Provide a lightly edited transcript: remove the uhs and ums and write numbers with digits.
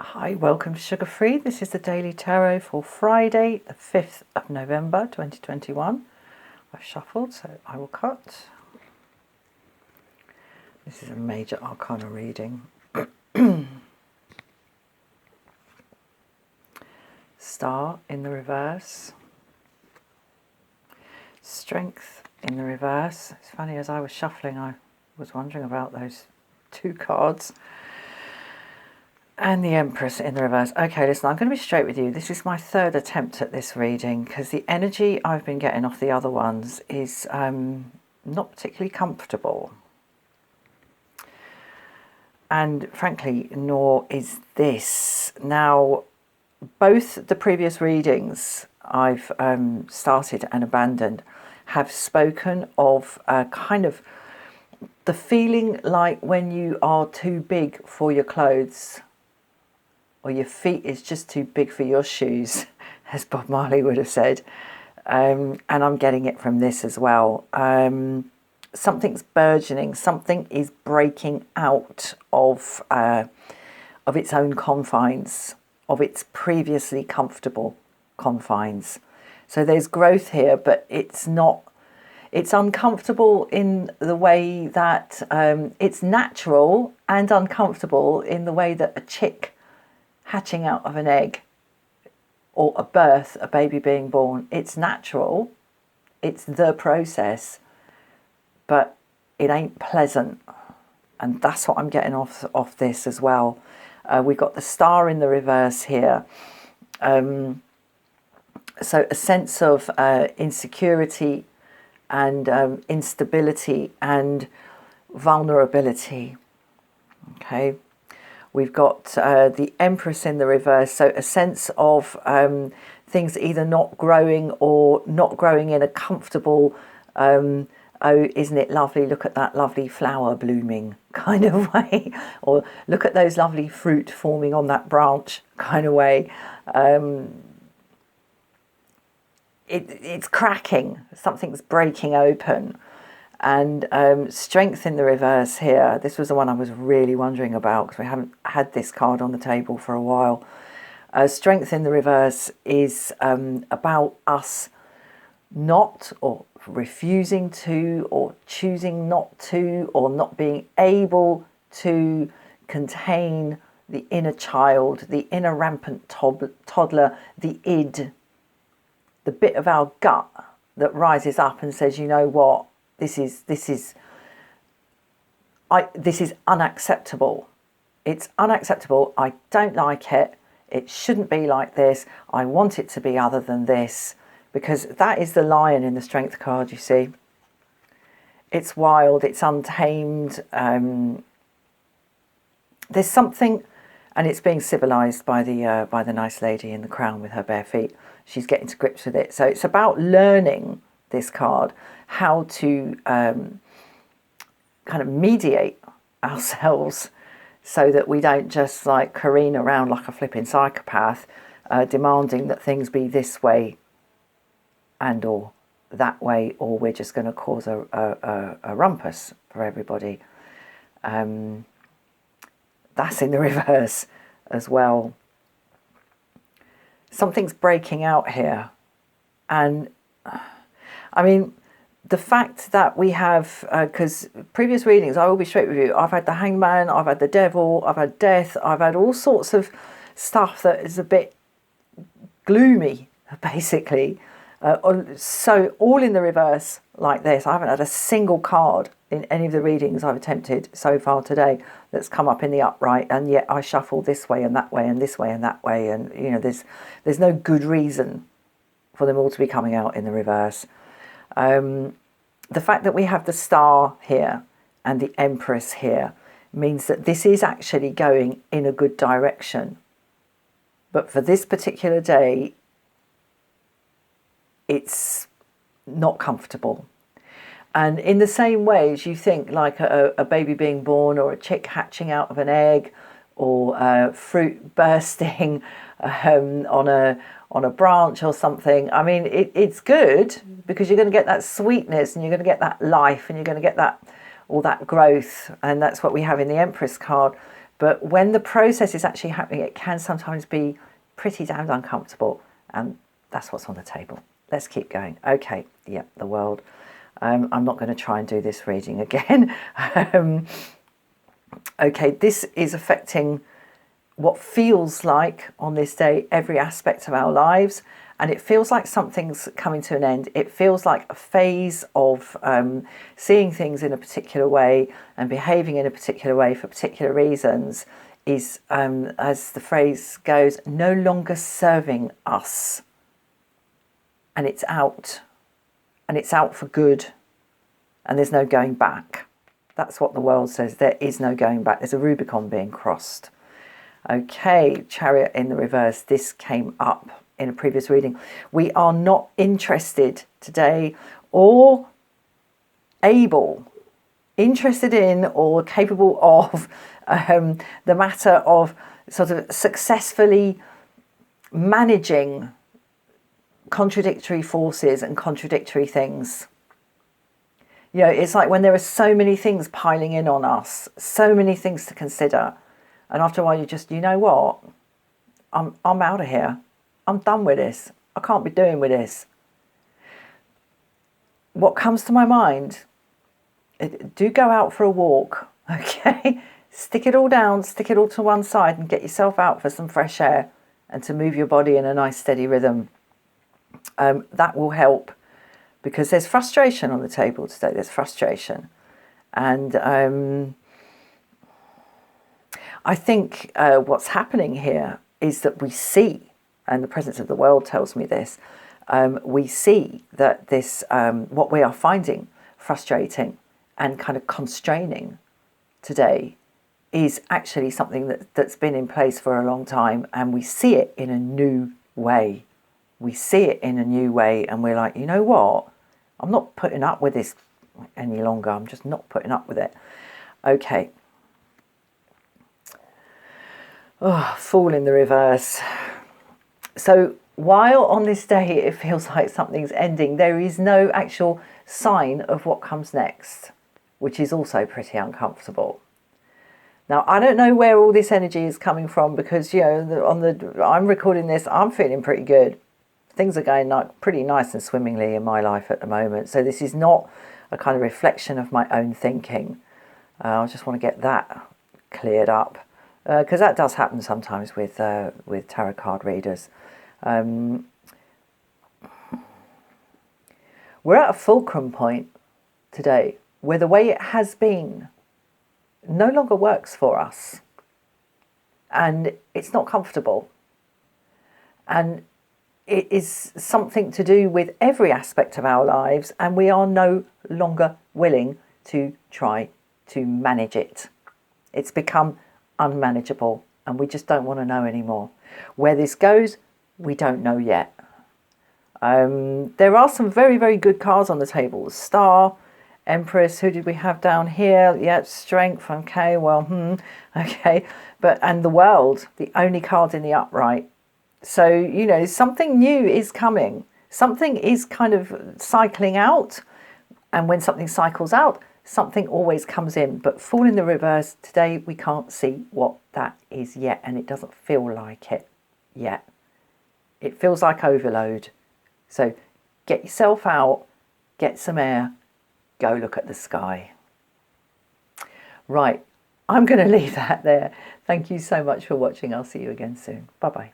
Hi, welcome to Sugar Free. This is the Daily Tarot for Friday, the 5th of November 2021. I've shuffled, so I will cut. This is a major arcana reading. Star in the reverse. Strength in the reverse. It's funny, as I was shuffling, I was wondering about those two cards. And the Empress in the reverse. Okay, listen, I'm going to be straight with you. This is my third attempt at this reading because the energy I've been getting off the other ones is not particularly comfortable. And frankly, nor is this. Now, both the previous readings I've started and abandoned have spoken of kind of the feeling like when you are too big for your clothes, or your feet is just too big for your shoes, as Bob Marley would have said. And I'm getting it from this as well. Something's burgeoning, something is breaking out of its own confines, of its previously comfortable confines. So there's growth here, but it's uncomfortable in the way that it's natural, and uncomfortable in the way that a chick hatching out of an egg, or a birth, a baby being born, it's natural, it's the process, but it ain't pleasant. And that's what I'm getting off this as well. We've got the Star in the reverse here. So a sense of insecurity and instability and vulnerability. Okay. We've got the Empress in the reverse, so a sense of things either not growing or not growing in a comfortable, oh, isn't it lovely, look at that lovely flower blooming kind of way, or look at those lovely fruit forming on that branch kind of way. It's cracking, something's breaking open. And strength in the reverse here. This was the one I was really wondering about because we haven't had this card on the table for a while. Strength in the reverse is about us not, or refusing to, or choosing not to, or not being able to contain the inner child, the inner rampant toddler, the id, the bit of our gut that rises up and says, you know what? This is unacceptable. It's unacceptable. I don't like it. It shouldn't be like this. I want it to be other than this, because that is the lion in the strength card, you see. It's wild. It's untamed. There's something, and it's being civilized by the nice lady in the crown with her bare feet. She's getting to grips with it. So it's about learning, this card, how to kind of mediate ourselves so that we don't just like careen around like a flipping psychopath, demanding that things be this way and or that way, or we're just going to cause a rumpus for everybody. That's in the reverse as well. Something's breaking out here, and I mean, the fact that we have, because previous readings, I will be straight with you, I've had the Hangman, I've had the Devil, I've had Death, I've had all sorts of stuff that is a bit gloomy, basically. So all in the reverse like this. I haven't had a single card in any of the readings I've attempted so far today that's come up in the upright, and yet I shuffle this way and that way and this way and that way, and you know, there's no good reason for them all to be coming out in the reverse. The fact that we have the Star here and the Empress here means that this is actually going in a good direction. But for this particular day, it's not comfortable. And in the same way as you think like a baby being born, or a chick hatching out of an egg, or fruit bursting on a branch or something. I mean, it's good because you're going to get that sweetness, and you're going to get that life, and you're going to get that all that growth, and that's what we have in the Empress card. But when the process is actually happening, it can sometimes be pretty damned uncomfortable. And that's what's on the table. Let's keep going. Okay, yeah, the world. I'm not going to try and do this reading again. Okay, this is affecting what feels like on this day every aspect of our lives, and it feels like something's coming to an end. It feels like a phase of seeing things in a particular way and behaving in a particular way for particular reasons is, as the phrase goes, no longer serving us, and it's out for good, and there's no going back. That's what the world says. There is no going back. There's a Rubicon being crossed. Okay, Chariot in the reverse. This came up in a previous reading. We are not interested today or interested in or capable of the matter of sort of successfully managing contradictory forces and contradictory things. You know, it's like when there are so many things piling in on us, so many things to consider. And after a while, you just, you know what? I'm out of here. I'm done with this. I can't be doing with this. What comes to my mind, do go out for a walk, okay? Stick it all down, stick it all to one side and get yourself out for some fresh air and to move your body in a nice steady rhythm. That will help, because there's frustration on the table today. There's frustration. And I think what's happening here is that we see, and the presence of the world tells me this, we see that this, what we are finding frustrating and kind of constraining today is actually something that's been in place for a long time, and we see it in a new way. We see it in a new way, and we're like, you know what? I'm not putting up with this any longer. I'm just not putting up with it. Okay. Oh, Fool in the reverse. So while on this day it feels like something's ending, there is no actual sign of what comes next, which is also pretty uncomfortable. Now, I don't know where all this energy is coming from, because, you know, I'm recording this, I'm feeling pretty good. Things are going pretty nice and swimmingly in my life at the moment. So this is not a kind of reflection of my own thinking. I just want to get that cleared up, because that does happen sometimes with tarot card readers. We're at a fulcrum point today where the way it has been no longer works for us, and it's not comfortable, and it is something to do with every aspect of our lives, and we are no longer willing to try to manage it. It's become unmanageable, and we just don't want to know anymore. Where this goes, we don't know yet. There are some very, very good cards on the table. Star, Empress, who did we have down here? Yeah, Strength, okay, well, okay. And the World, the only card in the upright. So, you know, something new is coming. Something is kind of cycling out. And when something cycles out, something always comes in. But Fool in the reverse, today we can't see what that is yet. And it doesn't feel like it yet. It feels like overload. So get yourself out, get some air, go look at the sky. Right, I'm going to leave that there. Thank you so much for watching. I'll see you again soon. Bye-bye.